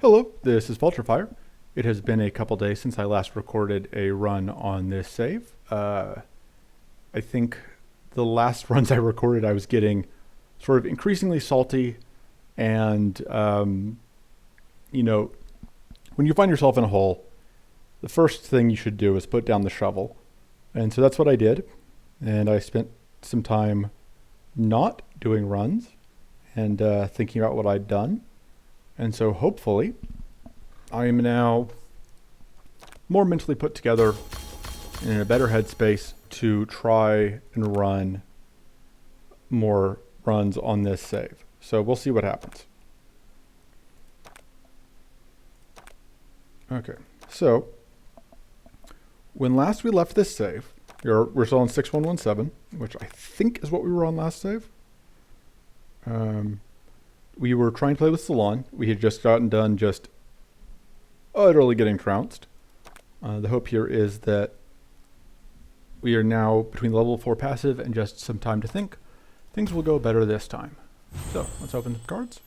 Hello, this is Vulturefire. It has been a couple days since I last recorded a run on this save. I think the last runs I recorded I was getting sort of increasingly salty and, you know, when you find yourself in a hole, the first thing you should do is put down the shovel. And so that's what I did. And I spent some time not doing runs and thinking about what I'd done. And so hopefully I am now more mentally put together and in a better headspace to try and run more runs on this save. So we'll see what happens. Okay, so when last we left this save, we're still on 6117, which I think is what we were on last save. We were trying to play with Silan. We had just gotten done just utterly getting trounced. The hope here is that we are now between level 4 passive and just some time to think. Things will go better this time. So let's open the cards.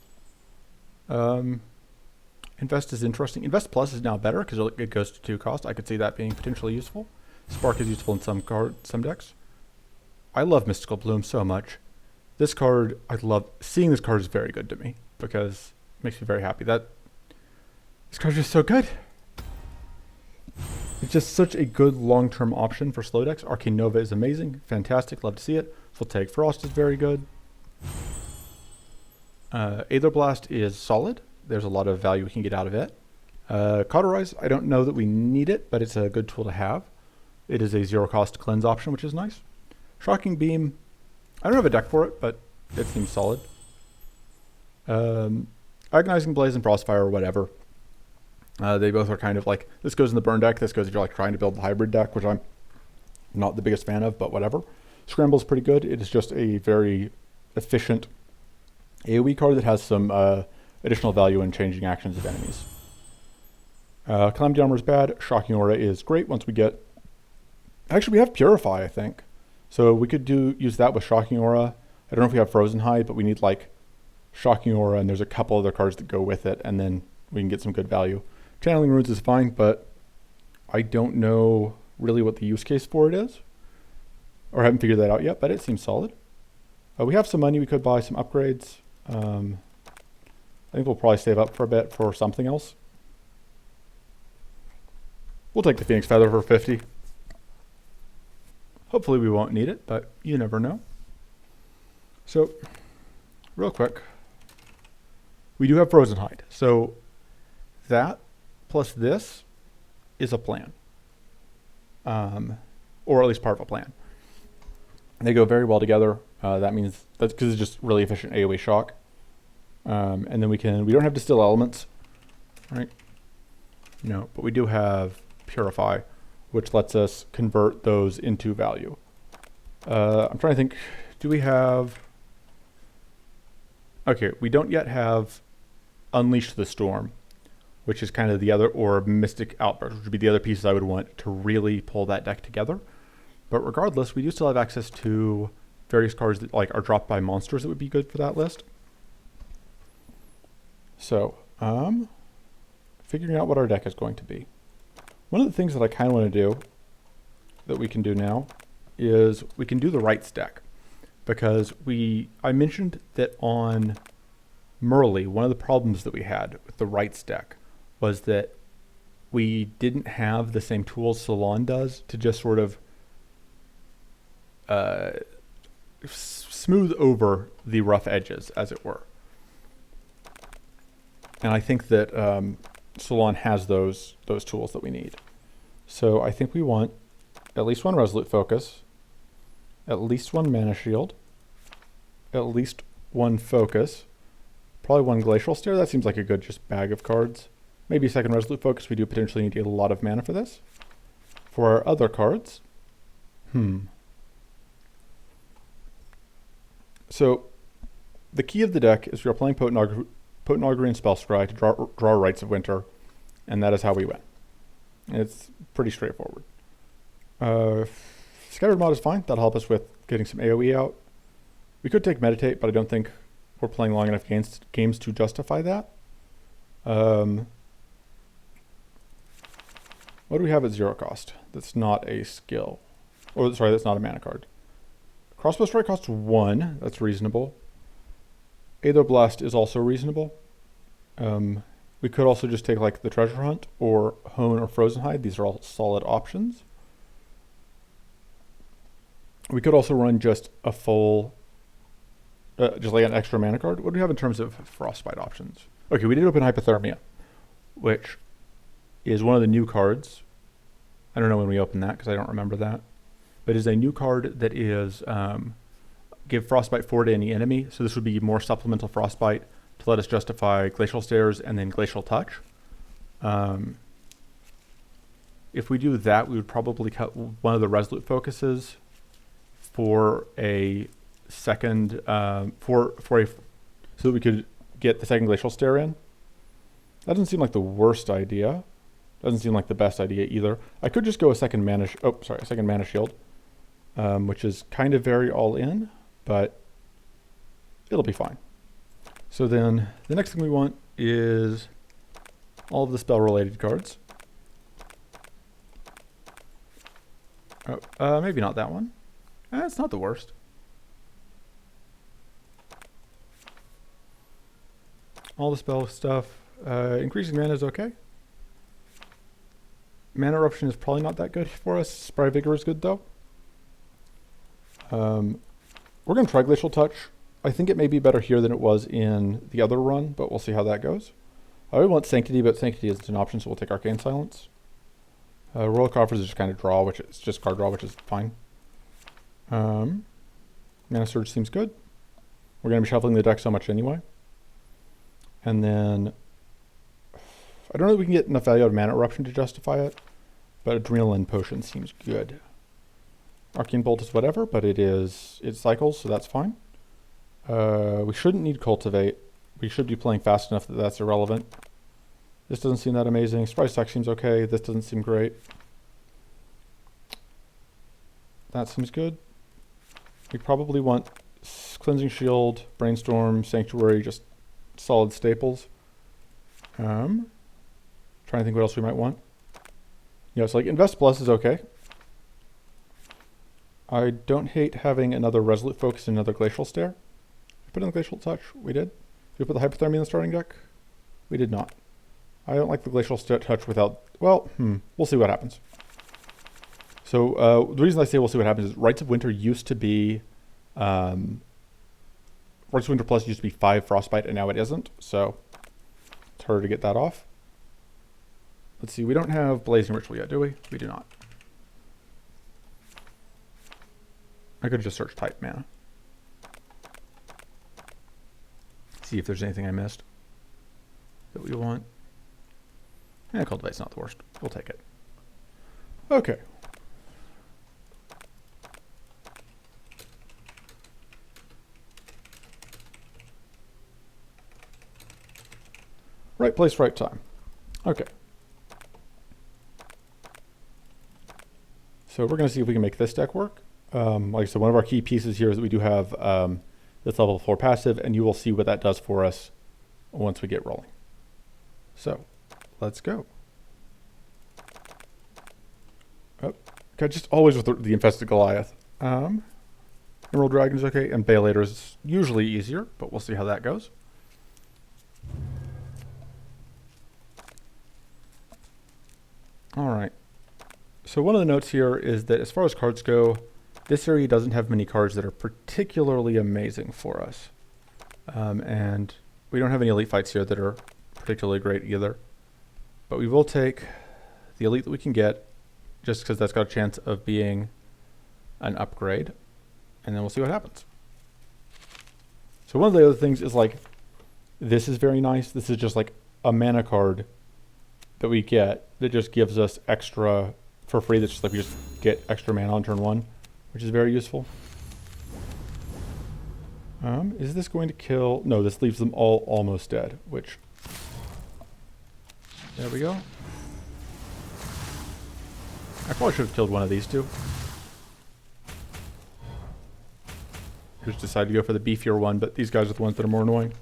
Invest is interesting. Invest Plus is now better because it goes to 2 cost. I could see that being potentially useful. Spark is useful in some decks. I love Mystical Bloom so much. This card, I love seeing this card is very good to me because it makes me very happy. This card is just so good. It's just such a good long-term option for slow decks. Arcane Nova is amazing, fantastic, love to see it. Voltaic Frost is very good. Aether Blast is solid. There's a lot of value we can get out of it. Cauterize, I don't know that we need it, but it's a good tool to have. It is a zero-cost cleanse option, which is nice. Shocking Beam, I don't have a deck for it, but it seems solid. Agonizing Blaze and Frostfire or whatever. They both are kind of like, this goes in the burn deck, this goes if you're like trying to build the hybrid deck, which I'm not the biggest fan of, but whatever. Scramble is pretty good. It is just a very efficient AoE card that has some additional value in changing actions of enemies. Calamity Armor is bad. Shocking Aura is great once we get... Actually, we have Purify, I think. So we could use that with Shocking Aura. I don't know if we have Frozen Hide, but we need like Shocking Aura, and there's a couple other cards that go with it, and then we can get some good value. Channeling Runes is fine, but I don't know really what the use case for it is, or haven't figured that out yet, but it seems solid. We have some money. We could buy some upgrades. I think we'll probably save up for a bit for something else. We'll take the Phoenix Feather for 50. Hopefully we won't need it, but you never know. So, real quick, we do have Frozen Hide. So that plus this is a plan. Or at least part of a plan. They go very well together. That means that's because it's just really efficient AoE shock. And then we don't have Distill Elements, right? No, but we do have Purify, which lets us convert those into value. I'm trying to think, do we have... Okay, we don't yet have Unleash the Storm, which is kind of the other, or Mystic Outburst, which would be the other pieces I would want to really pull that deck together. But regardless, we do still have access to various cards that like are dropped by monsters that would be good for that list. So, figuring out what our deck is going to be. One of the things that I kind of want to do, that we can do now, is we can do the Rite deck. Because I mentioned that on Merle, one of the problems that we had with the Rite deck was that we didn't have the same tools Silan does to just sort of smooth over the rough edges, as it were. And I think that Silan has those tools that we need. So I think we want at least one Resolute Focus, at least one Mana Shield, at least one Focus, probably one Glacial Stare. That seems like a good just bag of cards. Maybe a second Resolute Focus. We do potentially need to get a lot of mana for this. For our other cards, So the key of the deck is we are playing Potent Augury and Spellscry to draw Rites of Winter, and that is how we win. It's pretty straightforward. Scattered Mod is fine. That'll help us with getting some AoE out. We could take Meditate, but I don't think we're playing long enough games to justify that. What do we have at 0 cost? That's not a skill. Or sorry, that's not a mana card. Crossbow Strike costs 1. That's reasonable. Aether Blast is also reasonable. We could also just take like the Treasure Hunt or Hone or Frozen Hide. These are all solid options. We could also run just a full, just like an extra mana card. What do we have in terms of Frostbite options? Okay, we did open Hypothermia, which is one of the new cards. I don't know when we opened that because I don't remember that. But it is a new card that is give Frostbite 4 to any enemy. So this would be more supplemental Frostbite to let us justify Glacial Stairs and then Glacial Touch. If we do that, we would probably cut one of the Resolute focuses for a second, so that we could get the second Glacial Stair in. That doesn't seem like the worst idea. Doesn't seem like the best idea either. I could just go a second mana shield, which is kind of very all in, but it'll be fine. So then the next thing we want is all of the spell related cards. Maybe not that one. It's not the worst. All the spell stuff. Increasing mana is okay. Mana Eruption is probably not that good for us. Spry Vigor is good though. We're going to try Glacial Touch. I think it may be better here than it was in the other run, but we'll see how that goes. I would want Sanctity, but Sanctity isn't an option, so we'll take Arcane Silence. Royal Coffers is just kind of draw, which is just card draw, which is fine. Mana Surge seems good. We're going to be shuffling the deck so much anyway. And then I don't know if we can get enough value out of Mana Eruption to justify it, but Adrenaline Potion seems good. Arcane Bolt is whatever, but it cycles, so that's fine. We shouldn't need Cultivate. We should be playing fast enough that that's irrelevant. This doesn't seem that amazing. Surprise Attack seems okay. This doesn't seem great. That seems good. We probably want Cleansing Shield, Brainstorm, Sanctuary, just solid staples. Trying to think what else we might want. Yeah, so like Invest Plus is okay. I don't hate having another Resolute Focus and another Glacial Stare. We put in the Glacial Touch. We did. Did we put the Hypothermia in the starting deck? We did not. I don't like the Glacial Touch without... Well, we'll see what happens. So the reason I say we'll see what happens is Rites of Winter used to be... Rites of Winter Plus used to be 5 Frostbite, and now it isn't. So it's harder to get that off. Let's see. We don't have Blazing Ritual yet, do we? We do not. I could just search type mana. See if there's anything I missed that we want. Cultivate's not the worst. We'll take it. Okay. Right place, right time. Okay. So we're going to see if we can make this deck work. Like I said, one of our key pieces here is that we do have this level 4 passive, and you will see what that does for us once we get rolling. So, let's go. Oh, okay, just always with the Infested Goliath. Emerald Dragon is okay, and Bailator is usually easier, but we'll see how that goes. All right. So one of the notes here is that as far as cards go, this area doesn't have many cards that are particularly amazing for us. And we don't have any elite fights here that are particularly great either. But we will take the elite that we can get, just because that's got a chance of being an upgrade. And then we'll see what happens. So one of the other things is like, this is very nice. This is just like a mana card that we get that just gives us extra for free. That's just like we just get extra mana on turn 1. Which is very useful. Is this going to kill? No, this leaves them all almost dead, which... There we go. I probably should have killed one of these two. Just decided to go for the beefier one, but these guys are the ones that are more annoying.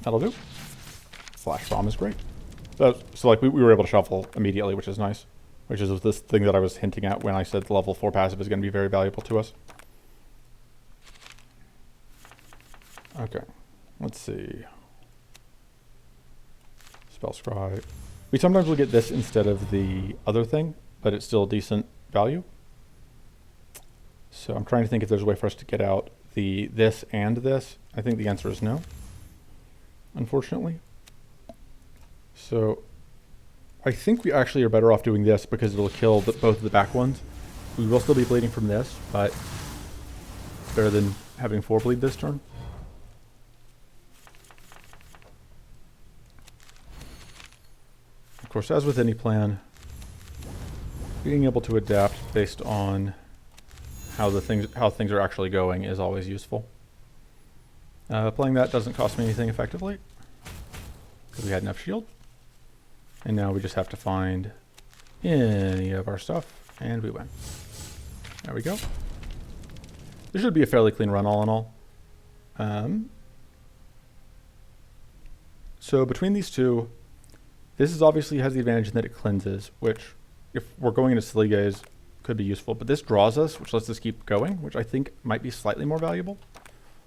That'll do. Flash bomb is great. So like we were able to shuffle immediately, which is nice. Which is this thing that I was hinting at when I said the level 4 passive is going to be very valuable to us. Okay, let's see. Spell Scry. We sometimes will get this instead of the other thing, but it's still a decent value. So I'm trying to think if there's a way for us to get out this and this. I think the answer is no, unfortunately. So I think we actually are better off doing this because it'll kill both of the back ones. We will still be bleeding from this, but better than having 4 bleed this turn. Of course, as with any plan, being able to adapt based on how things are actually going is always useful. Playing that doesn't cost me anything effectively because we had enough shield. And now we just have to find any of our stuff, and we win. There we go. This should be a fairly clean run all in all. So between these two, this is obviously has the advantage in that it cleanses, which if we're going into silly gaze could be useful. But this draws us, which lets us keep going, which I think might be slightly more valuable.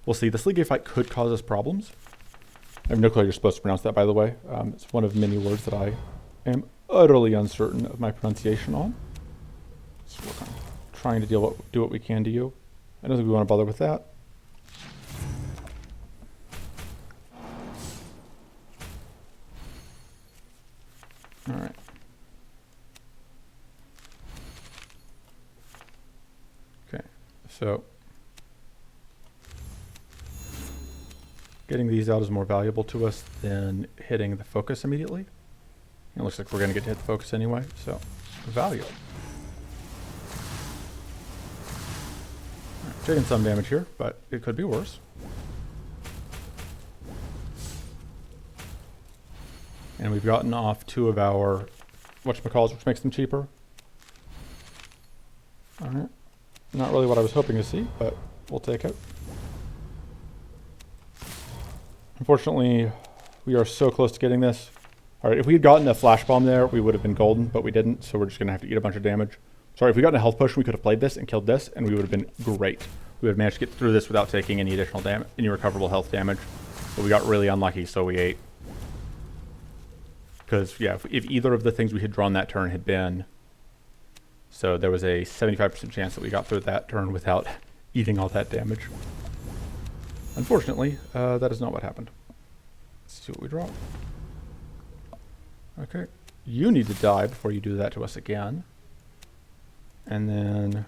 We'll see. The silly gaze fight could cause us problems. I have no clue how you're supposed to pronounce that, by the way. It's one of many words that I am utterly uncertain of my pronunciation on. So we're kind of trying to do what we can to you. I don't think we want to bother with that. All right. Okay, so getting these out is more valuable to us than hitting the focus immediately. It looks like we're going to get to hit the focus anyway, so value. Right, taking some damage here, but it could be worse. And we've gotten off 2 of our whatchamacalls, which makes them cheaper. Alright. Not really what I was hoping to see, but we'll take it. Unfortunately, we are so close to getting this. Alright, if we had gotten a flash bomb there, we would have been golden, but we didn't, so we're just going to have to eat a bunch of damage. Sorry, if we got a health potion, we could have played this and killed this, and we would have been great. We would have managed to get through this without taking any additional damage, any recoverable health damage. But we got really unlucky, so we ate. Because, yeah, if either of the things we had drawn that turn had been... So there was a 75% chance that we got through that turn without eating all that damage. Unfortunately, that is not what happened. Let's see what we draw. Okay. You need to die before you do that to us again. And then...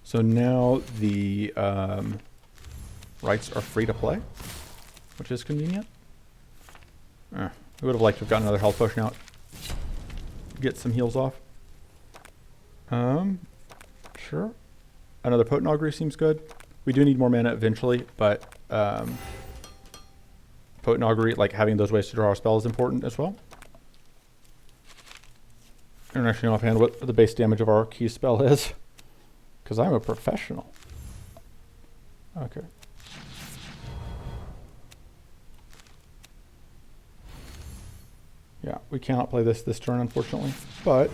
So now the Rites are free to play, which is convenient. We would have liked to have gotten another health potion out. Get some heals off. Sure. Another Potent Augury seems good. We do need more mana eventually, but Potent Augury, like having those ways to draw our spell is important as well. I don't actually know offhand what the base damage of our key spell is, because I'm a professional. Okay. Yeah, we cannot play this turn, unfortunately, but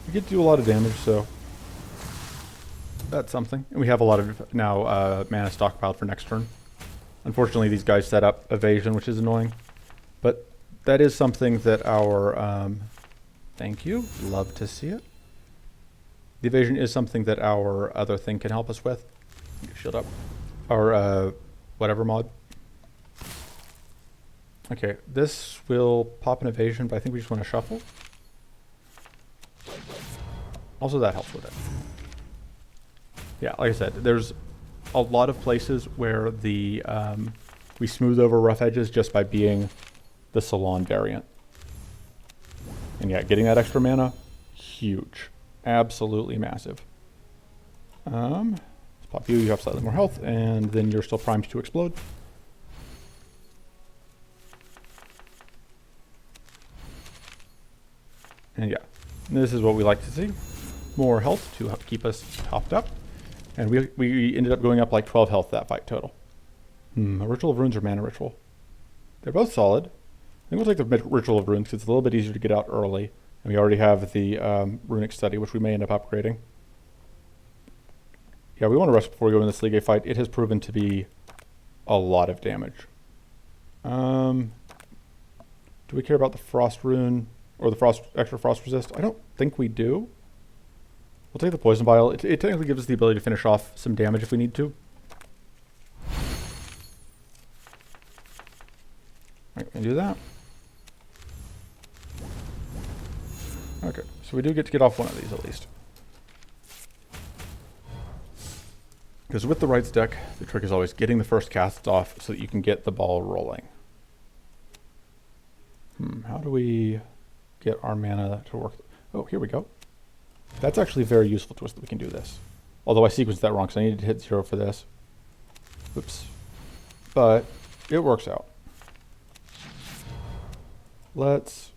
we get to do a lot of damage, so that's something. And we have a lot of now mana stockpiled for next turn. Unfortunately, these guys set up evasion, which is annoying, but that is something that our thank you, love to see it. The evasion is something that our other thing can help us with. Shield up. Our whatever mod. Okay, this will pop an evasion, but I think we just want to shuffle. Also, that helps with it. Yeah, like I said, there's a lot of places where the we smooth over rough edges just by being the Silan variant. And yeah, getting that extra mana, huge. Absolutely massive. Let's pop you, you have slightly more health, and then you're still primed to explode. And yeah, this is what we like to see. more health to keep us topped up. And we ended up going up like 12 health that fight total. A Ritual of Runes or Mana Ritual? They're both solid. I think we'll take the Ritual of Runes because it's a little bit easier to get out early. And we already have the Runic Study, which we may end up upgrading. Yeah, we want to rest before we go in this League A fight. It has proven to be a lot of damage. Do we care about the Frost Rune or the extra Frost Resist? I don't think we do. We'll take the Poison Vial. It technically gives us the ability to finish off some damage if we need to. Right, we can do that. Okay, so we do get off one of these at least. Because with the Rite's deck, the trick is always getting the first casts off so that you can get the ball rolling. How do we get our mana to work? Oh, here we go. That's actually very useful to us that we can do this. Although I sequenced that wrong, so I needed to hit 0 for this. Oops. But it works out. Let's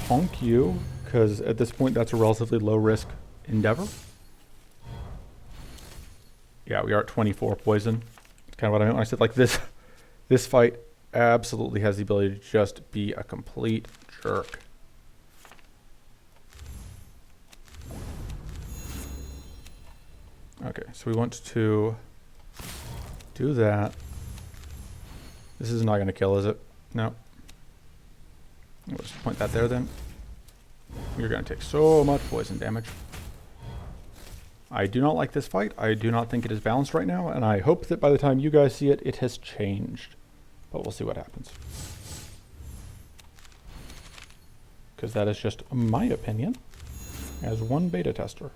honk you, because at this point that's a relatively low risk endeavor. Yeah, we are at 24 poison. That's kind of what I meant when I said like this. This fight absolutely has the ability to just be a complete jerk. Okay, so we want to do that. This is not going to kill, is it? No. We'll just point that there then. You're going to take so much poison damage. I do not like this fight. I do not think it is balanced right now, and I hope that by the time you guys see it, it has changed. But we'll see what happens. Because that is just my opinion as one beta tester.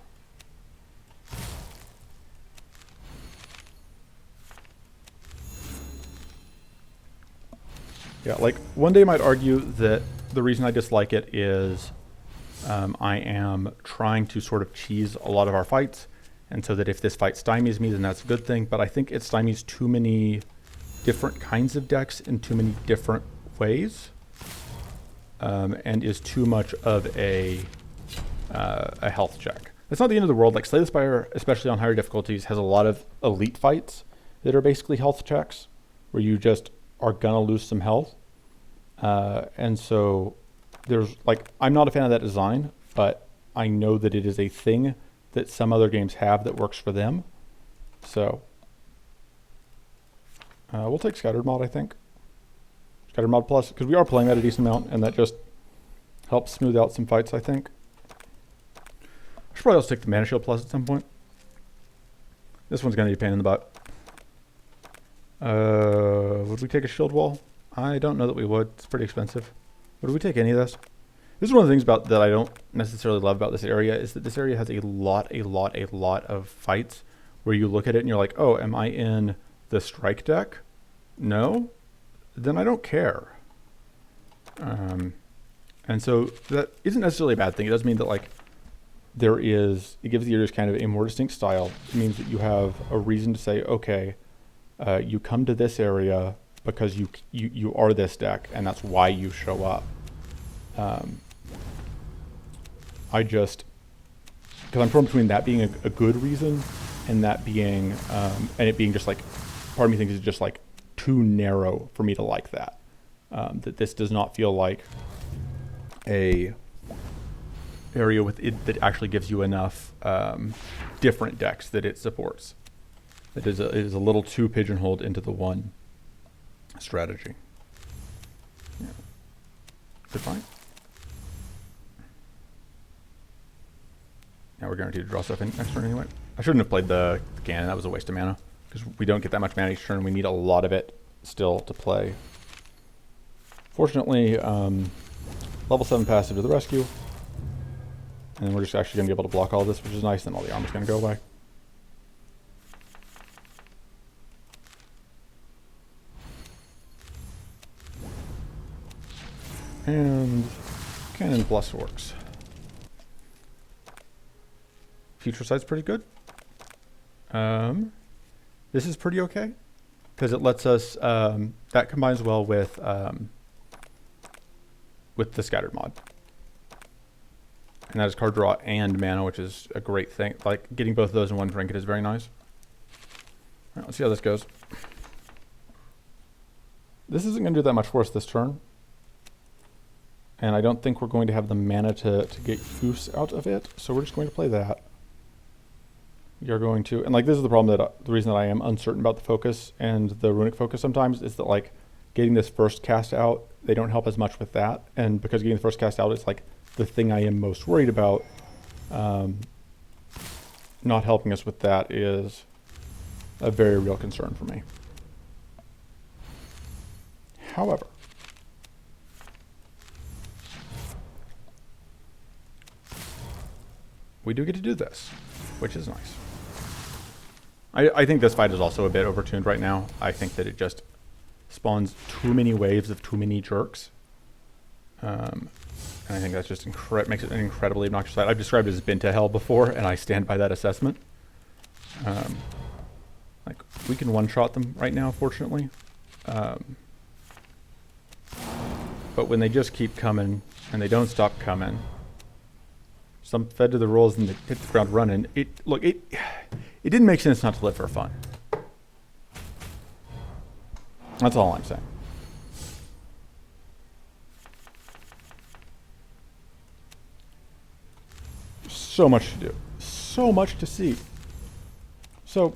Yeah, like one day might argue that the reason I dislike it is I am trying to sort of cheese a lot of our fights, and so that if this fight stymies me, then that's a good thing. But I think it stymies too many different kinds of decks in too many different ways, and is too much of a health check. It's not the end of the world. Like Slay the Spire, especially on higher difficulties, has a lot of elite fights that are basically health checks, where you just are gonna lose some health. And so there's like, I'm not a fan of that design, but I know that it is a thing that some other games have that works for them. So we'll take Scattered Mod, I think. Scattered Mod Plus, because we are playing that a decent amount, and that just helps smooth out some fights, I think. I should probably also take the Mana Shield Plus at some point. This one's going to be a pain in the butt. Would we take a Shield Wall? I don't know that we would. It's pretty expensive. Would we take any of this? This is one of the things about that I don't necessarily love about this area, is that this area has a lot of fights where you look at it and you're like, oh, am I in the strike deck? No? Then I don't care. And so that isn't necessarily a bad thing. It does mean that like it gives the areas kind of a more distinct style. It means that you have a reason to say, okay, you come to this area because you are this deck, and that's why you show up. Because I'm torn between that being a good reason and that being, and it being just like, part of me thinks it's just like too narrow for me to like that. That this does not feel like a area with it that actually gives you enough different decks that it supports. It is a little too pigeonholed into the one strategy. Yeah. Good find. Now we're guaranteed to draw stuff in next turn anyway. I shouldn't have played the cannon. That was a waste of mana, because we don't get that much mana each turn. We need a lot of it still to play. Fortunately, level 7 passive to the rescue. And then we're just actually going to be able to block all this, which is nice. Then all the armor's going to go away. And Cannon Plus works. Future Sight's pretty good. This is pretty okay, because it lets us, that combines well with the Scattered Mod. And that is card draw and mana, which is a great thing. Like, getting both of those in one trinket is very nice. All right, let's see how this goes. This isn't going to do that much for us this turn. And I don't think we're going to have the mana to get use out of it. So we're just going to play that. We are going to, and like this is the problem that, the reason that I am uncertain about the focus and the runic focus sometimes is that like getting this first cast out, they don't help as much with that. And because getting the first cast out is like the thing I am most worried about, not helping us with that is a very real concern for me. However, we do get to do this, which is nice. I think this fight is also a bit overtuned right now. I think that it just spawns too many waves of too many jerks. And I think that's just makes it an incredibly obnoxious fight. I've described it as been to hell before, and I stand by that assessment. Like, we can one-shot them right now, fortunately. But when they just keep coming, and they don't stop coming, some fed to the rolls and they hit the ground running. It didn't make sense not to live for fun. That's all I'm saying. So much to do. So much to see. So,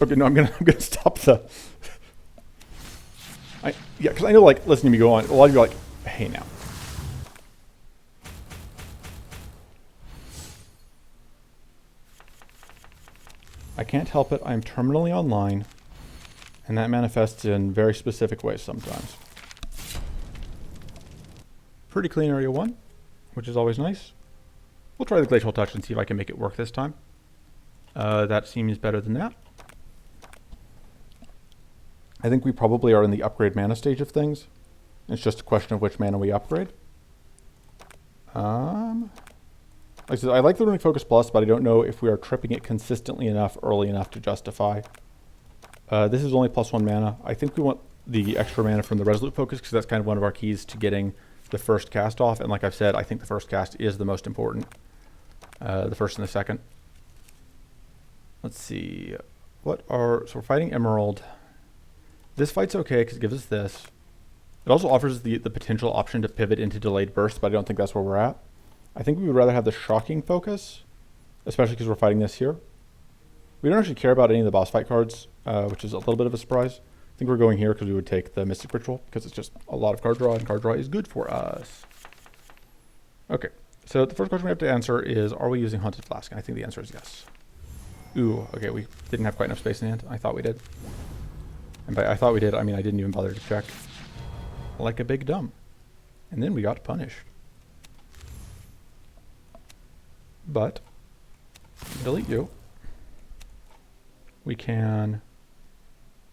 okay, no, I'm gonna stop the. Yeah, because I know, like, listening to me go on, a lot of you are like, hey now. I can't help it. I'm terminally online, and that manifests in very specific ways sometimes. Pretty clean area 1, which is always nice. We'll try the Glacial Touch and see if I can make it work this time. That seems better than that. I think we probably are in the upgrade mana stage of things. It's just a question of which mana we upgrade. Like I said, I like the Runic Focus Plus, but I don't know if we are tripping it consistently enough, early enough to justify. This is only +1 mana. I think we want the extra mana from the Resolute Focus, because that's kind of one of our keys to getting the first cast off. And like I've said, I think the first cast is the most important. The first and the second. Let's see. So we're fighting Emerald. This fight's okay, because it gives us this. It also offers the potential option to pivot into Delayed Burst, but I don't think that's where we're at. I think we would rather have the Shocking Focus, especially because we're fighting this here. We don't actually care about any of the boss fight cards, which is a little bit of a surprise. I think we're going here because we would take the Mystic Ritual, because it's just a lot of card draw, and card draw is good for us. Okay, so the first question we have to answer is, are we using Haunted Flask? And I think the answer is yes. Ooh, okay, we didn't have quite enough space in hand. I thought we did. And by I thought we did, I mean I didn't even bother to check. Like a big dumb. And then we got punished. But, delete you. We can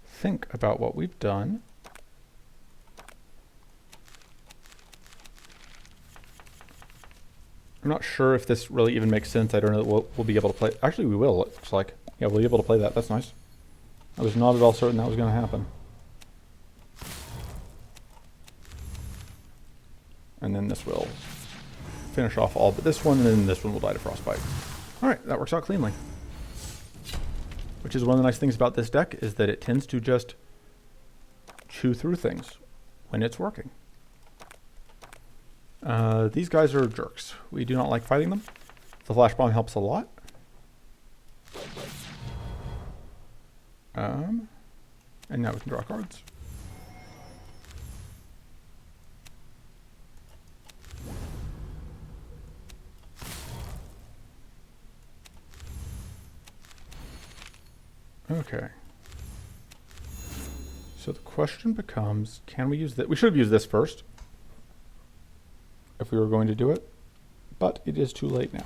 think about what we've done. I'm not sure if this really even makes sense. I don't know that we'll be able to play. Actually, we will. It's like, yeah, we'll be able to play that. That's nice. I was not at all certain that was going to happen. And then this will finish off all but this one, and then this one will die to Frostbite. Alright, that works out cleanly. Which is one of the nice things about this deck, is that it tends to just chew through things when it's working. These guys are jerks. We do not like fighting them. The Flash Bomb helps a lot. And now we can draw cards. Okay. So the question becomes, can we use that? We should have used this first, if we were going to do it, but it is too late now.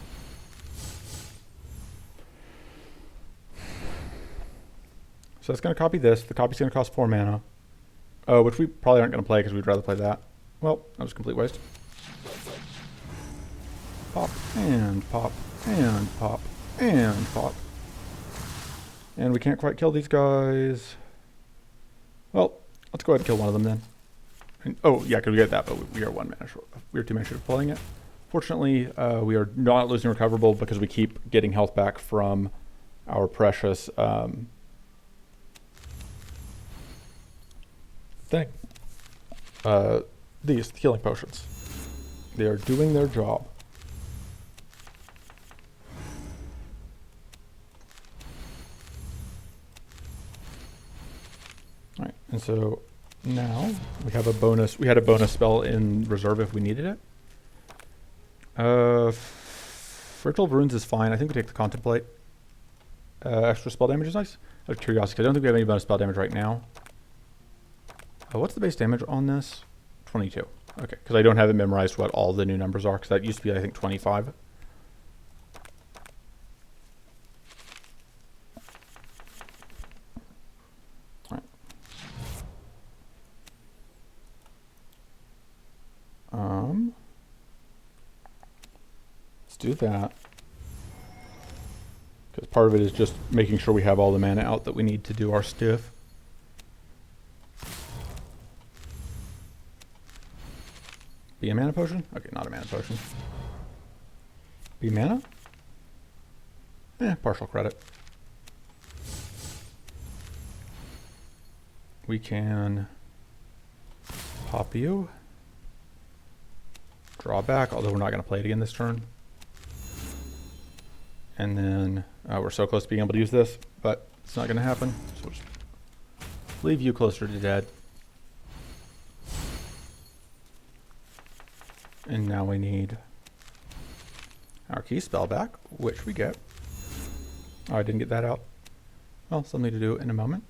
So that's going to copy this. The copy's going to cost 4 mana, which we probably aren't going to play because we'd rather play that. Well, that was a complete waste. Pop, and pop, and pop, and pop. And we can't quite kill these guys. Well, let's go ahead and kill one of them then. And, oh, yeah, because we get that, but we are 1 mana short. We are 2 mana short of pulling it. Fortunately, we are not losing recoverable because we keep getting health back from our precious thing. These healing potions. They are doing their job. All right, and so now we have a bonus. We had a bonus spell in reserve if we needed it. Ritual of Runes is fine. I think we take the Contemplate. Extra spell damage is nice. Out of curiosity, I don't think we have any bonus spell damage right now. What's the base damage on this? 22. Okay, because I don't have it memorized what all the new numbers are, because that used to be, I think, 25. All right. Let's do that. Because part of it is just making sure we have all the mana out that we need to do our stuff. Be a mana potion? Okay, not a mana potion. Be mana? Partial credit. We can pop you. Draw back, although we're not going to play it again this turn. And then we're so close to being able to use this, but it's not going to happen. So we'll just leave you closer to dead. And now we need our key spell back, which we get. Oh, I didn't get that out. Well, something to do in a moment.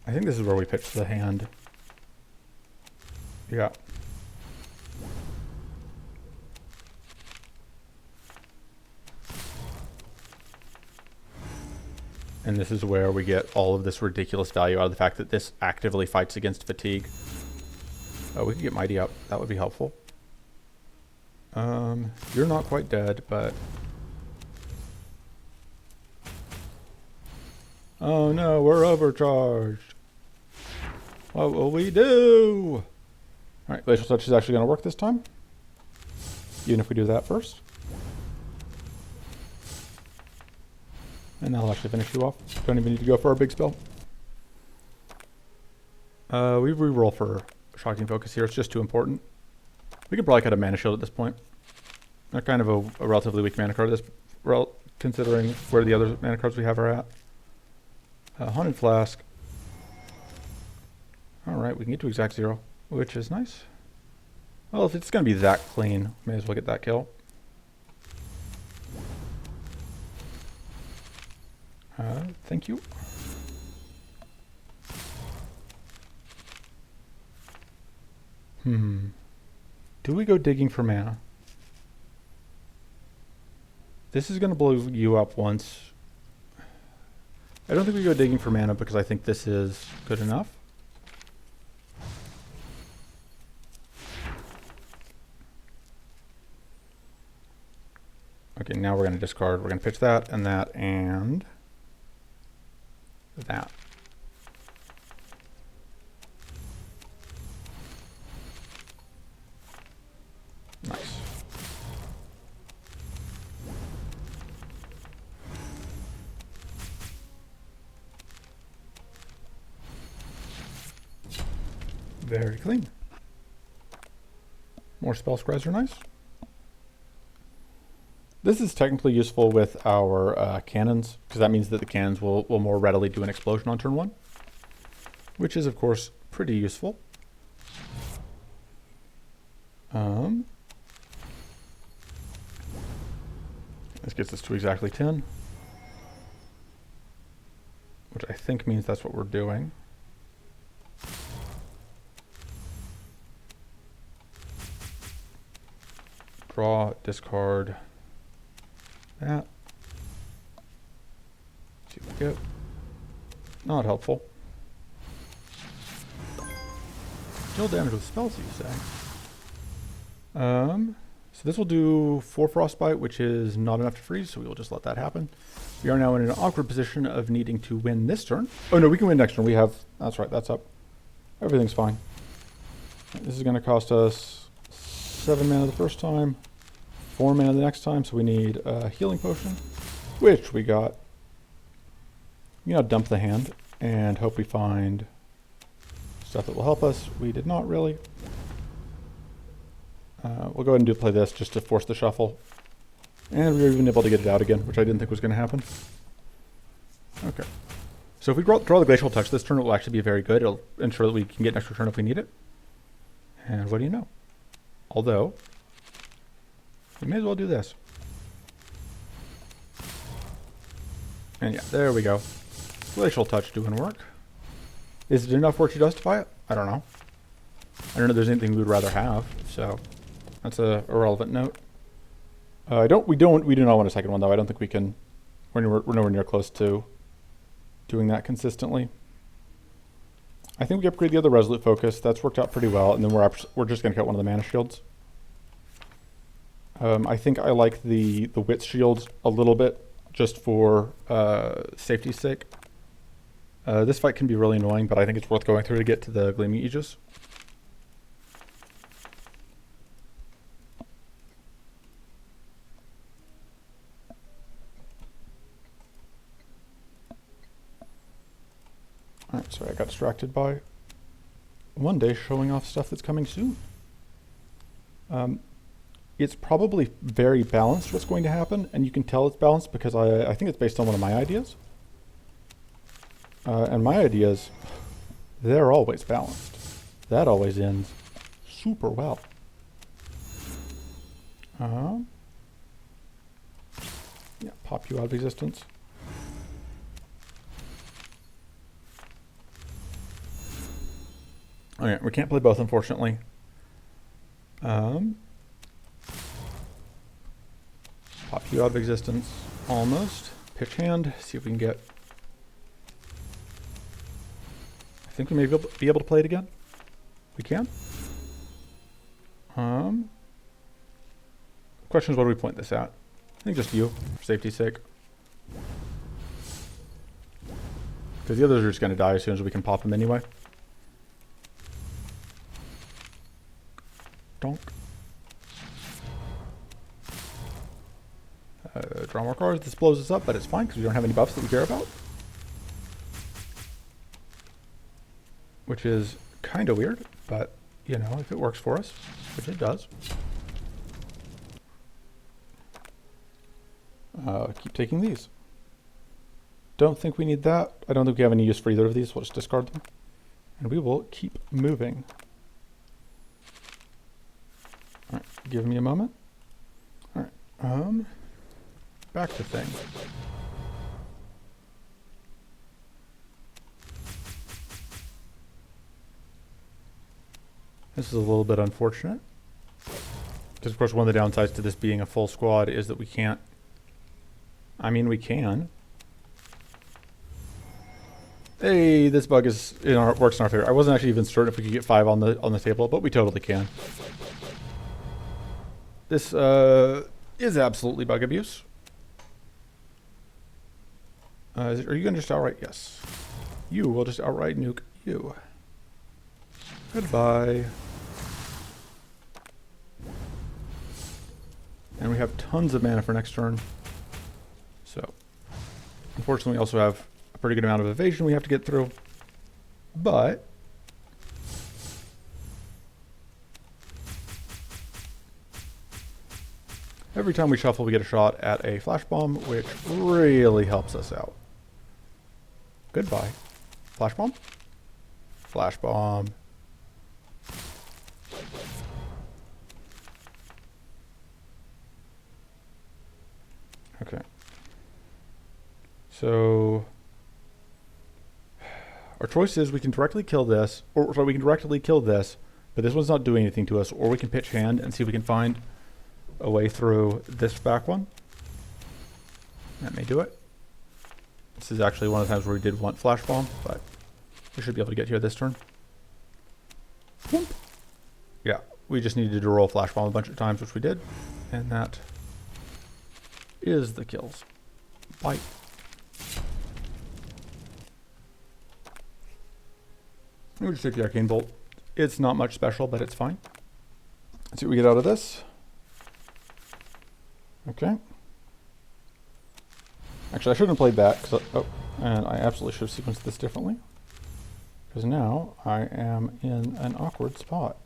I think this is where we pitch the hand. Yeah. And this is where we get all of this ridiculous value out of the fact that this actively fights against fatigue. Oh, we could get Mighty up. That would be helpful. You're not quite dead, but... Oh no, we're overcharged. What will we do? Alright, Glacial Touch is actually going to work this time. Even if we do that first. And that'll actually finish you off. Don't even need to go for our big spell. We reroll for Shocking Focus here. It's just too important. We could probably cut a Mana Shield at this point. They're kind of a relatively weak mana card, considering where the other mana cards we have are at. Haunted Flask. Alright, we can get to exact 0, which is nice. Well, if it's going to be that clean, may as well get that kill. Thank you. Do we go digging for mana? This is going to blow you up once. I don't think we go digging for mana because I think this is good enough. Okay, now we're going to discard. We're going to pitch that and that and that. Nice. Very clean. More spell scries are nice. This is technically useful with our cannons, because that means that the cannons will more readily do an explosion on turn 1, which is, of course, pretty useful. This gets us to exactly 10, which I think means that's what we're doing. Draw, discard that. See what we get. Not helpful. Deal damage with spells, you say? So this will do 4 Frostbite, which is not enough to freeze, so we will just let that happen. We are now in an awkward position of needing to win this turn. Oh no, we can win next turn. We have, that's right, that's up. Everything's fine. This is going to cost us 7 mana the first time, 4 mana the next time, so we need a healing potion, which we got. You know, dump the hand and hope we find stuff that will help us. We did not really. We'll go ahead and play this just to force the shuffle. And we were even able to get it out again, which I didn't think was going to happen. Okay. So if we draw the Glacial Touch this turn, it will actually be very good. It'll ensure that we can get an extra turn if we need it. And what do you know? Although, we may as well do this. And yeah, there we go. Glacial Touch doing work. Is it enough work to justify it? I don't know. I don't know if there's anything we would rather have, so that's a irrelevant note. We do not want a second one though. I don't think we can. We're nowhere near close to doing that consistently. I think we upgrade the other Resolute Focus. That's worked out pretty well, and then we're just going to cut one of the mana shields. I think I like the Wit shields a little bit, just for safety's sake. This fight can be really annoying, but I think it's worth going through to get to the Gleaming Aegis. Alright, sorry, I got distracted by one day showing off stuff that's coming soon. It's probably very balanced what's going to happen, and you can tell it's balanced because I think it's based on one of my ideas. And my ideas, they're always balanced. That always ends super well. Yeah, pop you out of existence. Okay, we can't play both, unfortunately. Pop you out of existence, almost. Pitch hand, see if we can get... I think we may be able to play it again. We can. Question is, what do we point this at? I think just you, for safety's sake. Because the others are just going to die as soon as we can pop them anyway. Donk. Draw more cards. This blows us up, but it's fine because we don't have any buffs that we care about. Which is kind of weird, but, you know, if it works for us, which it does. Keep taking these. Don't think we need that. I don't think we have any use for either of these. We'll just discard them. And we will keep moving. Alright, give me a moment. Alright, back to thing. This is a little bit unfortunate. Because, of course, one of the downsides to this being a full squad is that we can't... I mean, we can. Hey, this bug is works in our favor. I wasn't actually even certain if we could get 5 on the table, but we totally can. This is absolutely bug abuse. Are you going to just outright? Yes. You will just outright nuke you. Goodbye. And we have tons of mana for next turn. So, unfortunately, we also have a pretty good amount of evasion we have to get through. But every time we shuffle, we get a shot at a flash bomb, which really helps us out. Goodbye. Flash bomb? Flash bomb. Okay. So our choice is we can directly kill this, or sorry, we can directly kill this, but this one's not doing anything to us, or we can pitch hand and see if we can find a way through this back one. That may do it. This is actually one of the times where we did want flash bomb, but we should be able to get here this turn. Whoop. Yeah, we just needed to roll flash bomb a bunch of times, which we did, and that is the kills. Bite. We'll just take the Arcane Bolt. It's not much special, but it's fine. Let's see what we get out of this. Okay. Actually, I shouldn't have played that. And I absolutely should have sequenced this differently. Because now I am in an awkward spot.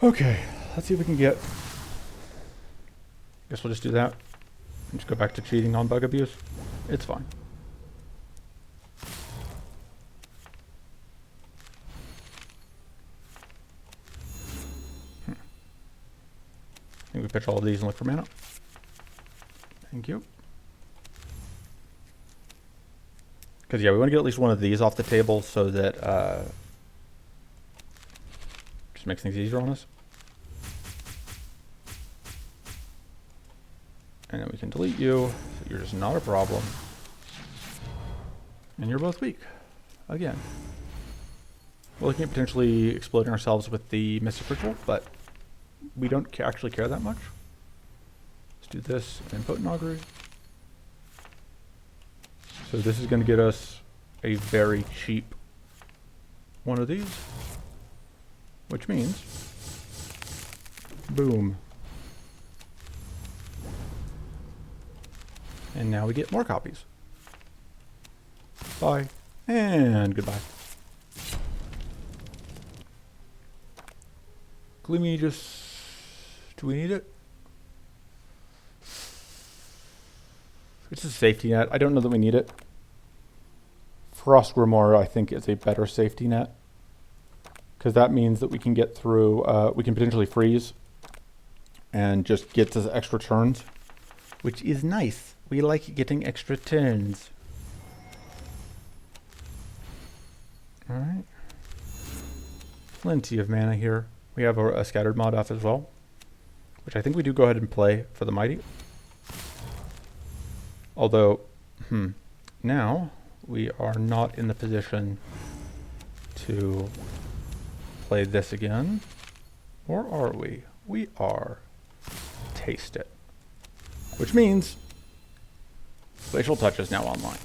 Okay, let's see if we can get... Guess we'll just do that. And just go back to cheating on bug abuse. It's fine. I think we pitch all of these and look for mana. Thank you. Because, yeah, we want to get at least one of these off the table so that just makes things easier on us. And then we can delete you, so you're just not a problem. And you're both weak. Again. We're looking at potentially exploding ourselves with the Mystic Ritual, but we don't actually care that much. Let's do this and Potent Augury. So this is going to get us a very cheap one of these. Which means, boom. And now we get more copies. Bye. And goodbye. Gloomy just... Do we need it? It's a safety net. I don't know that we need it. Frost Grimoire, I think, is a better safety net. Because that means that we can get through... we can potentially freeze. And just get to extra turns. Which is nice. We like getting extra turns. Alright. Plenty of mana here. We have a scattered mod off as well. Which I think we do go ahead and play for the Mighty. Although, now we are not in the position to play this again. Or are we? We are. Taste it. Which means Glacial Touch is now online.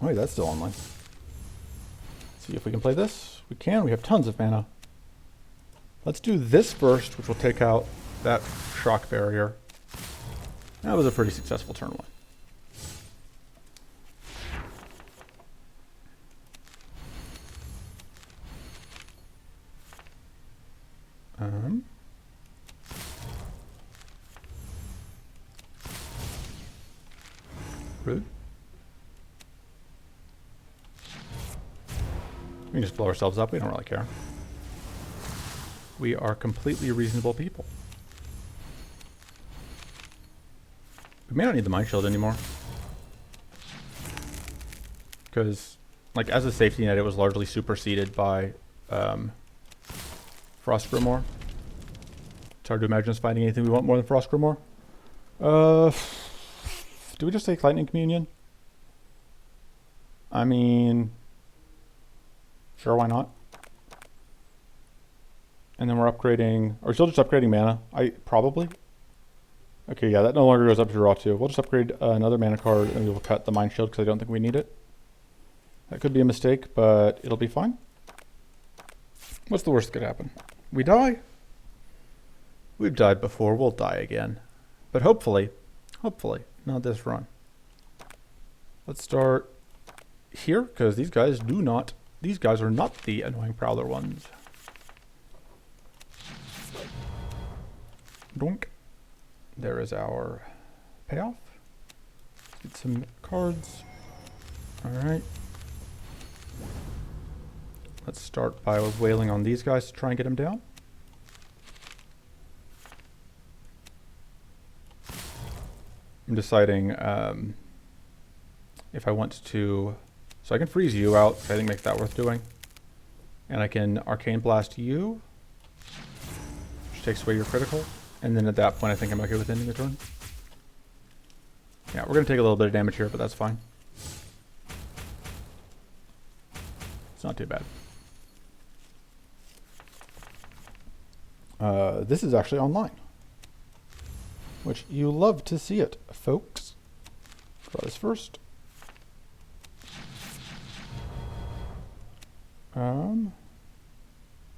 Oh, wait, that's still online. Let's see if we can play this. We can. We have tons of mana. Let's do this first, which will take out that shock barrier. That was a pretty successful turn one. Rude. We can just blow ourselves up. We don't really care. We are completely reasonable people. We may not need the Mind Shield anymore. Because, like, as a safety net, it was largely superseded by Frost Grimoire. It's hard to imagine us finding anything we want more than Frost Grimoire. Do we just take Lightning Communion? I mean... Sure, why not? And then we're upgrading... Are we still just upgrading mana? Probably. Okay, yeah, that no longer goes up to draw 2. We'll just upgrade another mana card and we'll cut the Mind Shield because I don't think we need it. That could be a mistake, but it'll be fine. What's the worst that could happen? We die? We've died before, we'll die again. But hopefully, not this run. Let's start here, because these guys are not the annoying Prowler ones. Donk. There is our payoff. Let's get some cards. Alright. Let's start by wailing on these guys to try and get them down. I'm deciding if I want to... So I can freeze you out, which I think makes that worth doing. And I can Arcane Blast you, which takes away your critical. And then at that point I think I'm okay with ending the turn. Yeah, we're going to take a little bit of damage here, but that's fine. It's not too bad. This is actually online. Which you love to see it, folks. about this first.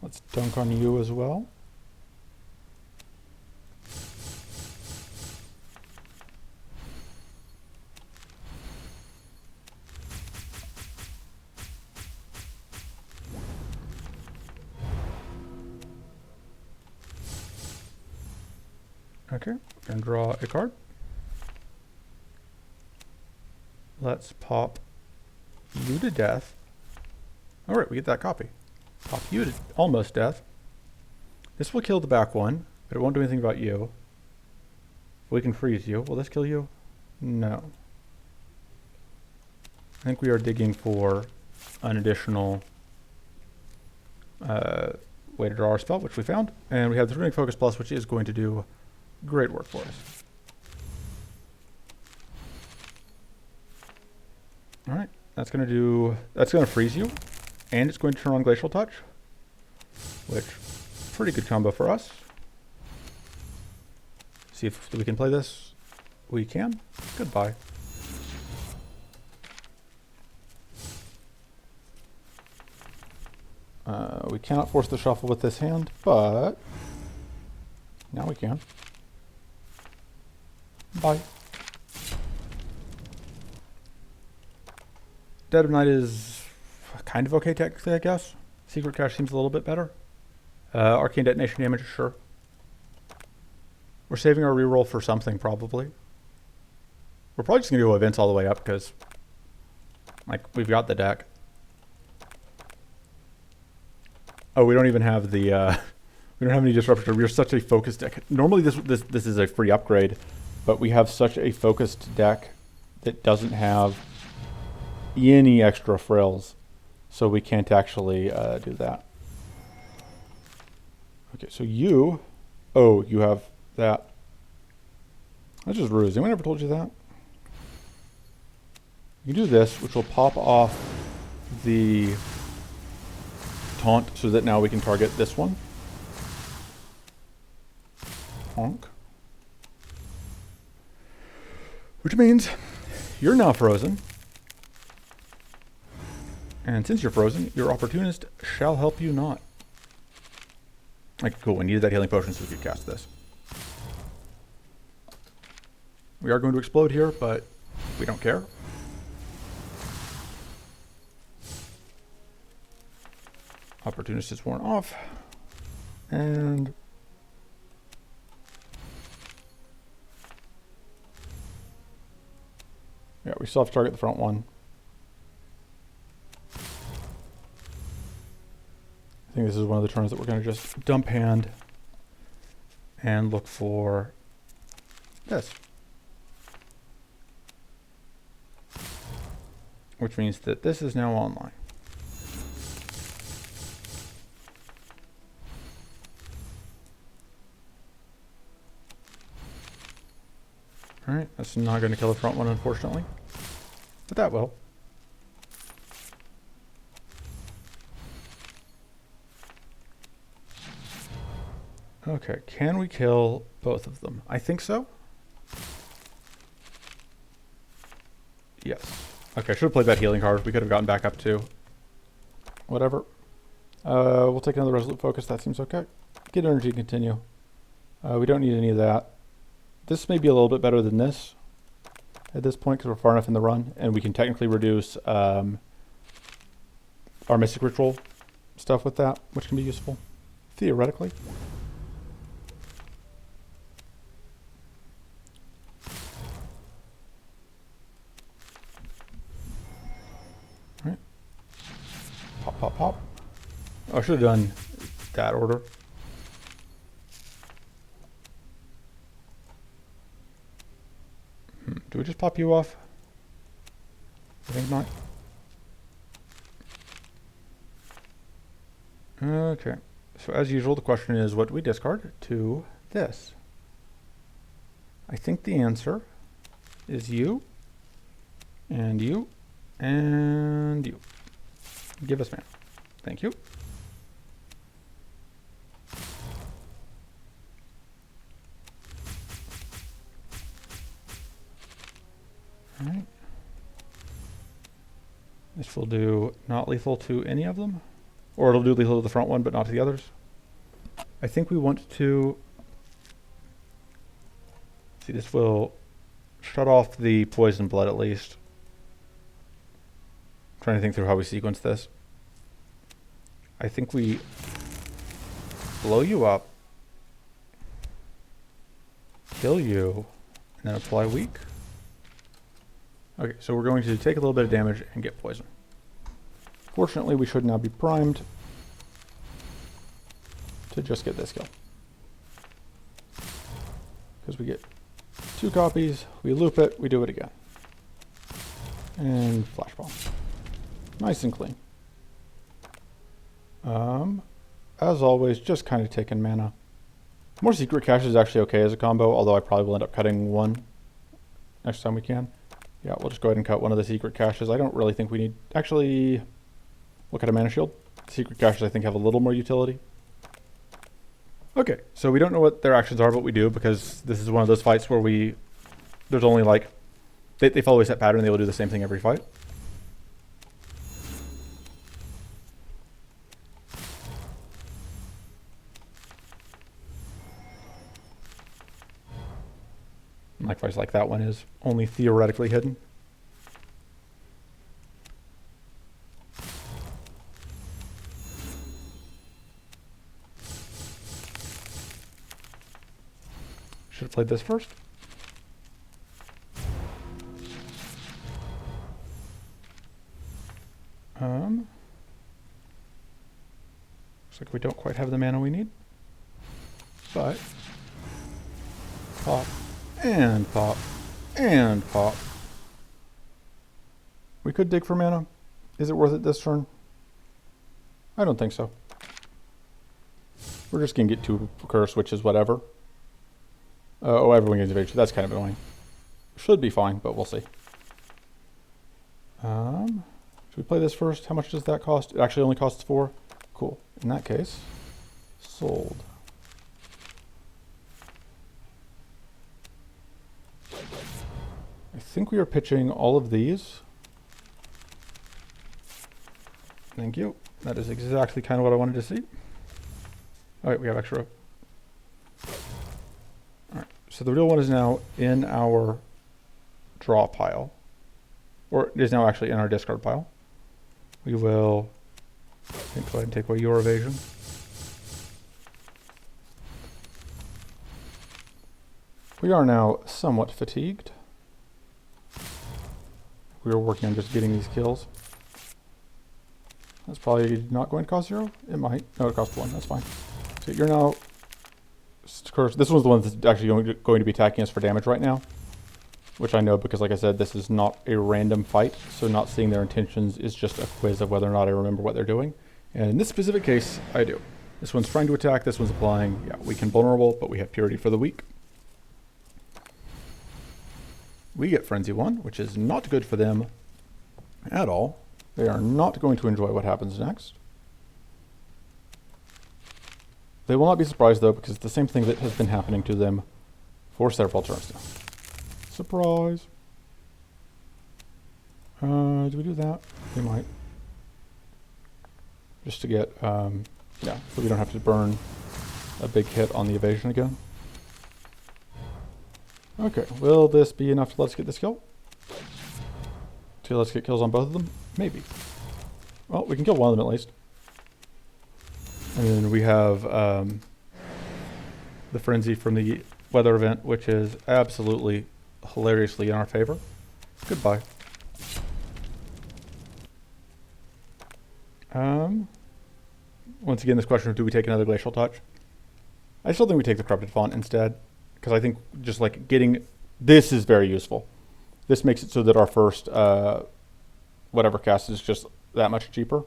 Let's dunk on you as well. Okay, and draw a card. Let's pop you to death. All right, we get that copy. Pop you to almost death. This will kill the back one, but it won't do anything about you. We can freeze you. Will this kill you? No. I think we are digging for an additional way to draw our spell, which we found. And we have the Runic Focus Plus, which is going to do great work for us. All right, that's going to freeze you, and it's going to turn on Glacial Touch, which pretty good combo for us. See if we can play this. We can. Goodbye. We cannot force the shuffle with this hand, but now we can. Bye. Dead of Night is kind of okay technically, I guess. Secret Cache seems a little bit better. Arcane Detonation damage, sure. We're saving our reroll for something, probably. We're probably just going to go events all the way up, because like, we've got the deck. Oh, we don't even have the, we don't have any disruptor. We're such a focused deck. Normally this is a free upgrade, but we have such a focused deck that doesn't have any extra frills, so we can't actually do that. Okay, so you have that. That's just ruse. Anyone ever told you that? You do this, which will pop off the taunt so that now we can target this one. Honk. Which means you're now frozen. And since you're frozen, your opportunist shall help you not. Okay, cool. We needed that healing potion so we could cast this. We are going to explode here, but we don't care. Opportunist is worn off. And yeah, we still have to target the front one. I think this is one of the turns that we're going to just dump hand and look for this. Which means that this is now online. Alright, that's not going to kill the front one, unfortunately. But that will. Okay, can we kill both of them? I think so. Yes. Okay, I should have played that healing card. We could have gotten back up too. Whatever. We'll take another Resolute Focus. That seems okay. Get energy, continue. We don't need any of that. This may be a little bit better than this at this point because we're far enough in the run, and we can technically reduce our Mystic Ritual stuff with that, which can be useful, theoretically. All right. Pop, pop, pop. Oh, I should have done that order. Do we just pop you off? I think not. Okay. So as usual, the question is, what do we discard to this? I think the answer is you, and you, and you. Give us mana. Thank you. All right. This will do not lethal to any of them. Or it'll do lethal to the front one, but not to the others. I think we want to... See, this will shut off the poison blood at least. I'm trying to think through how we sequence this. I think we blow you up, kill you, and then apply weak. Okay, so we're going to take a little bit of damage and get poison. Fortunately, we should now be primed to just get this kill. Because we get 2 copies, we loop it, we do it again. And flash bomb. Nice and clean. As always, just kind of taking mana. More secret cache is actually okay as a combo, although I probably will end up cutting one next time we can. Yeah, we'll just go ahead and cut one of the secret caches. I don't really think we need... Actually, we'll cut a mana shield. Secret caches, I think, have a little more utility. Okay, so we don't know what their actions are, but we do, because this is one of those fights where there's only like... They follow a set pattern, they will do the same thing every fight. Likewise, like that one is only theoretically hidden. Should have played this first. Looks like we don't quite have the mana we need. But pop. And pop. And pop. We could dig for mana. Is it worth it this turn? I don't think so. We're just going to get 2 curse, which is whatever. Oh, everyone gets evasion. That's kind of annoying. Should be fine, but we'll see. Should we play this first? How much does that cost? It actually only costs 4. Cool. In that case, sold. I think we are pitching all of these. Thank you. That is exactly kind of what I wanted to see. All right, we have extra. All right, so the real one is now in our draw pile, or it is now actually in our discard pile. We will go ahead and take away your evasion. We are now somewhat fatigued. We are working on just getting these kills. That's probably not going to cost 0. It might. No, it costs 1. That's fine. So you're now cursed. This one's the one that's actually going to be attacking us for damage right now, which I know because, like I said, this is not a random fight. So not seeing their intentions is just a quiz of whether or not I remember what they're doing. And in this specific case, I do. This one's trying to attack. This one's applying. Yeah, weak and vulnerable, but we have purity for the weak. We get Frenzy 1, which is not good for them at all. They are not going to enjoy what happens next. They will not be surprised, though, because it's the same thing that has been happening to them for several turns now. Surprise. Do we do that? We might. Just to get, yeah, so we don't have to burn a big hit on the evasion again. Okay, will this be enough to let us get this kill? To let's get kills on both of them? Maybe. Well, we can kill one of them at least. And then we have the frenzy from the weather event, which is absolutely hilariously in our favor. Goodbye. Once again, this question of do we take another Glacial Touch? I still think we take the Corrupted Font instead, because I think just like getting this is very useful. This makes it so that our first whatever cast is just that much cheaper.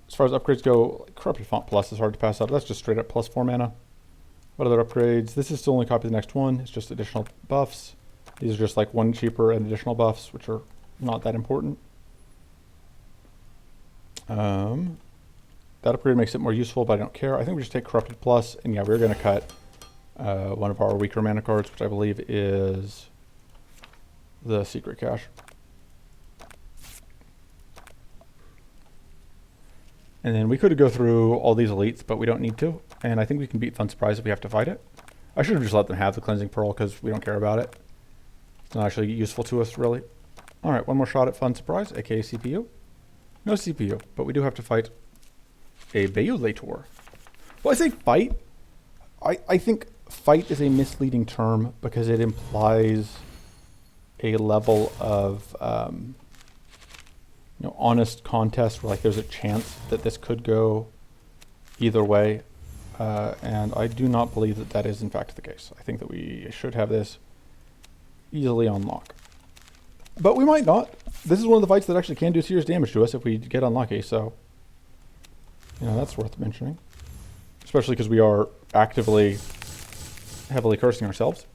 As far as upgrades go, Corrupted Font Plus is hard to pass up. That's just straight up plus 4 mana. What other upgrades? This is still only copy the next one. It's just additional buffs. These are just like 1 cheaper and additional buffs, which are not that important. That upgrade makes it more useful, but I don't care. I think we just take Corrupted Plus, and yeah, we're going to cut one of our weaker mana cards, which I believe is the secret cache. And then we could go through all these elites, but we don't need to. And I think we can beat Fun Surprise if we have to fight it. I should have just let them have the Cleansing Pearl because we don't care about it. It's not actually useful to us, really. All right, one more shot at Fun Surprise, aka CPU. No CPU, but we do have to fight a Bayulator. Well, I say fight. I think fight is a misleading term because it implies a level of honest contest where like there's a chance that this could go either way, and I do not believe that that is in fact the case. I think that we should have this easily on lock, but we might not. This is one of the fights that actually can do serious damage to us if we get unlucky, so that's worth mentioning, especially because we are actively heavily cursing ourselves,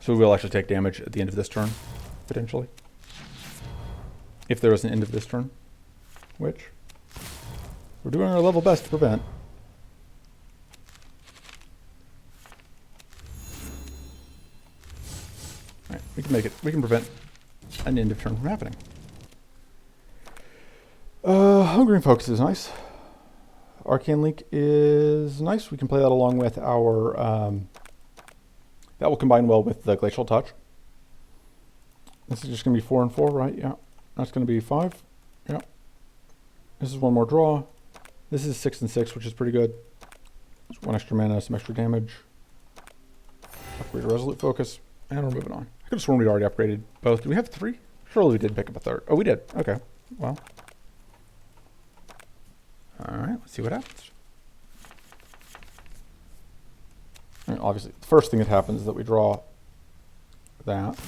so we will actually take damage at the end of this turn potentially. If there is an end of this turn, which we're doing our level best to prevent. All right, we can make it. We can prevent an end of turn from happening. Hungering Focus is nice. Arcane Link is nice. We can play that along with our... that will combine well with the Glacial Touch. This is just going to be 4 and 4, right? Yeah. That's going to be 5. Yeah. This is one more draw. This is 6 and 6, which is pretty good. It's 1 extra mana, some extra damage. Upgrade Resolute Focus. And we're moving on. I could have sworn we'd already upgraded both. Do we have 3? Surely we did pick up a 3rd. Oh, we did. Okay. Well. Alright, let's see what happens. I mean, obviously, the first thing that happens is that we draw that.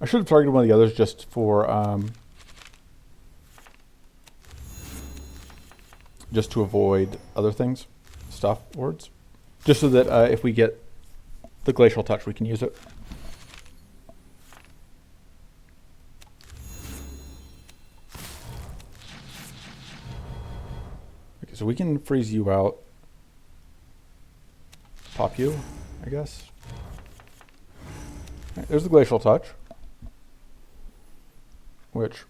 I should have targeted one of the others just for just to avoid other things, stuff, words, just so that if we get the Glacial Touch, we can use it. Okay, so we can freeze you out, pop you, I guess. All right, there's the Glacial Touch, which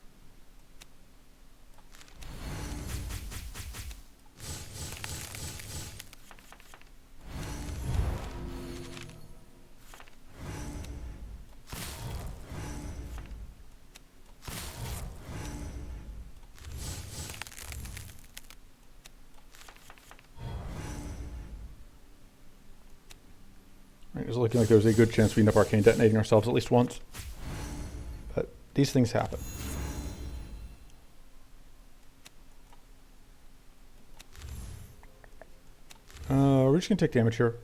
it's looking like there's a good chance we end up arcane detonating ourselves at least once. But these things happen. We're just going to take damage here.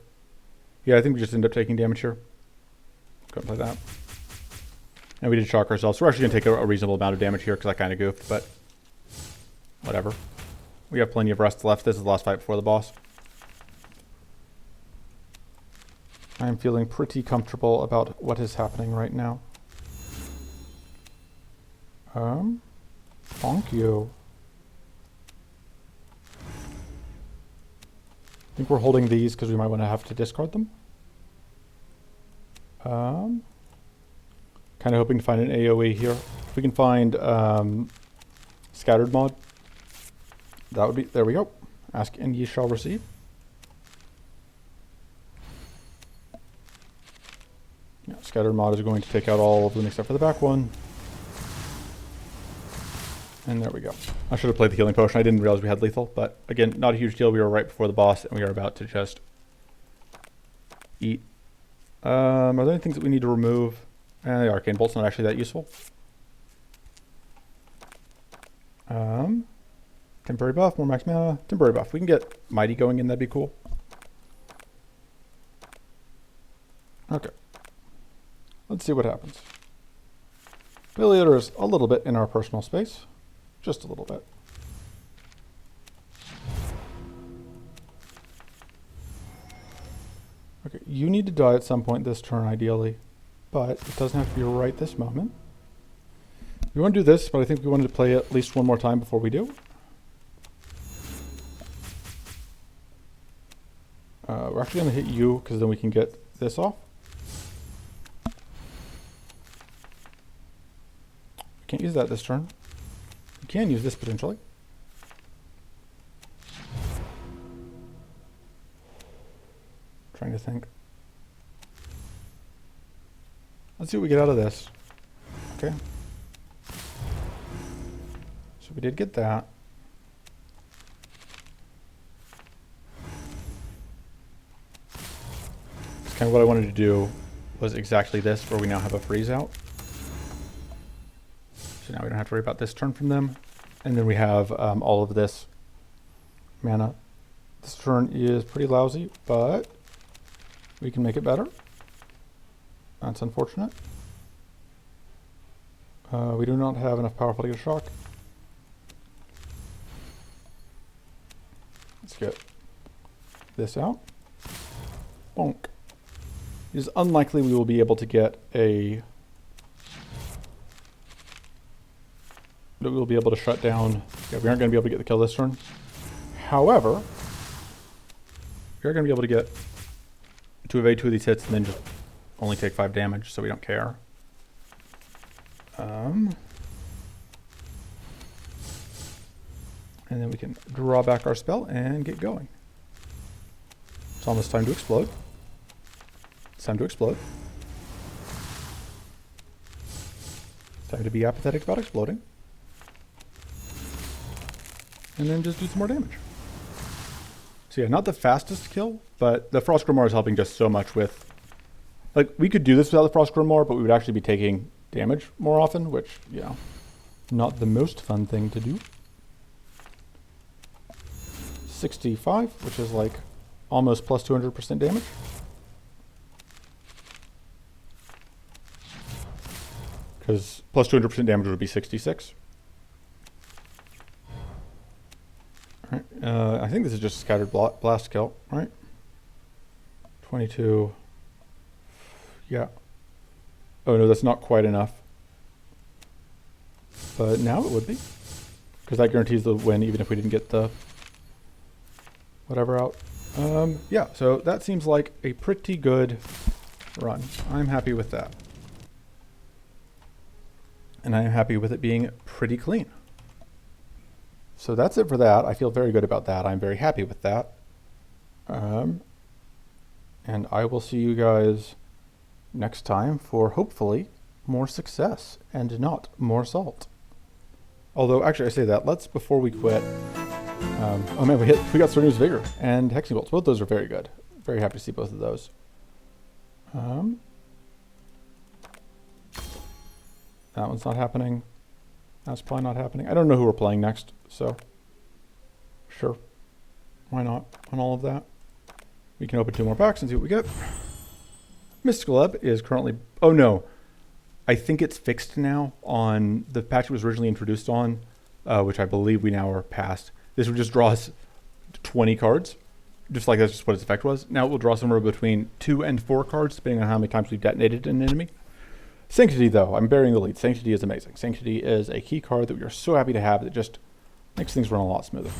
Yeah, I think we just end up taking damage here. Go and play that. And we did shock ourselves. So we're actually going to take a reasonable amount of damage here because I kind of goofed, but whatever. We have plenty of rest left. This is the last fight before the boss. I'm feeling pretty comfortable about what is happening right now. Thank you. I think we're holding these because we might want to have to discard them. Kind of hoping to find an AoE here. If we can find Scattered Mod, that would be, there we go. Ask and ye shall receive. Yeah, Scattered Mod is going to take out all of them except for the back one. And there we go. I should have played the healing potion. I didn't realize we had lethal, but again, not a huge deal. We were right before the boss, and we are about to just eat. Are there any things that we need to remove? The Arcane Bolt's not actually that useful. Temporary buff, more max mana. Temporary buff. We can get Mighty going in, that'd be cool. Okay. Let's see what happens. Bayulator is a little bit in our personal space. Just a little bit. Okay, you need to die at some point this turn, ideally. But it doesn't have to be right this moment. We want to do this, but I think we wanted to play at least one more time before we do. We're actually going to hit you, because then we can get this off. Can't use that this turn. You can use this potentially. Trying to think. Let's see what we get out of this. Okay. So we did get that. It's kind of what I wanted to do was exactly this, where we now have a freeze out. So now we don't have to worry about this turn from them. And then we have all of this mana. This turn is pretty lousy, but we can make it better. That's unfortunate. We do not have enough powerful to get a shock. Let's get this out. Bonk. It is unlikely we will be able to get a... that we will be able to shut down. Yeah, we aren't going to be able to get the kill this turn. However, we are going to be able to get to evade 2 of these hits and then just only take 5 damage, so we don't care. And then we can draw back our spell and get going. It's almost time to explode. It's time to explode. Time to be apathetic about exploding. And then just do some more damage. So yeah, not the fastest kill, but the Frost Grimoire is helping just so much with... like, we could do this without the Frost Grimoire, but we would actually be taking damage more often, which, you know, not the most fun thing to do. 65, which is like almost plus 200% damage. Because plus 200% damage would be 66. Alright, I think this is just a scattered blast kill, right? 22. Yeah. Oh no, that's not quite enough. But now it would be. Because that guarantees the win even if we didn't get the whatever out. Yeah, so that seems like a pretty good run. I'm happy with that. And I am happy with it being pretty clean. So that's it for that. I feel very good about that. I'm very happy with that. And I will see you guys next time for hopefully more success and not more salt. Although, actually, I say that. Let's, before we quit... oh man, we got Strenuous Vigor and Hexing Bolts. Both those are very good. Very happy to see both of those. That one's not happening. That's probably not happening. I don't know who we're playing next, so sure. Why not on all of that? We can open 2 more packs and see what we get. Mystical Ebb is currently... oh no. I think it's fixed now on the patch it was originally introduced on, which I believe we now are past. This would just draw us 20 cards, just like that's just what its effect was. Now it will draw somewhere between 2 and 4 cards, depending on how many times we've detonated an enemy. Sanctity, though, I'm bearing the lead. Sanctity is amazing. Sanctity is a key card that we are so happy to have that just makes things run a lot smoother.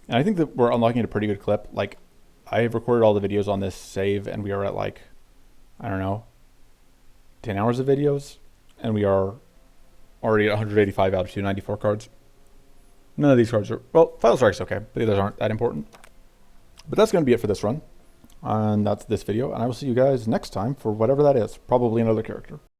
And I think that we're unlocking at a pretty good clip. Like, I have recorded all the videos on this save, and we are at like, I don't know, 10 hours of videos, and we are already at 185 out of 294 cards. None of these cards are... well, Final Strike's okay, but the others aren't that important. But that's going to be it for this run. And that's this video, and I will see you guys next time for whatever that is. Probably another character.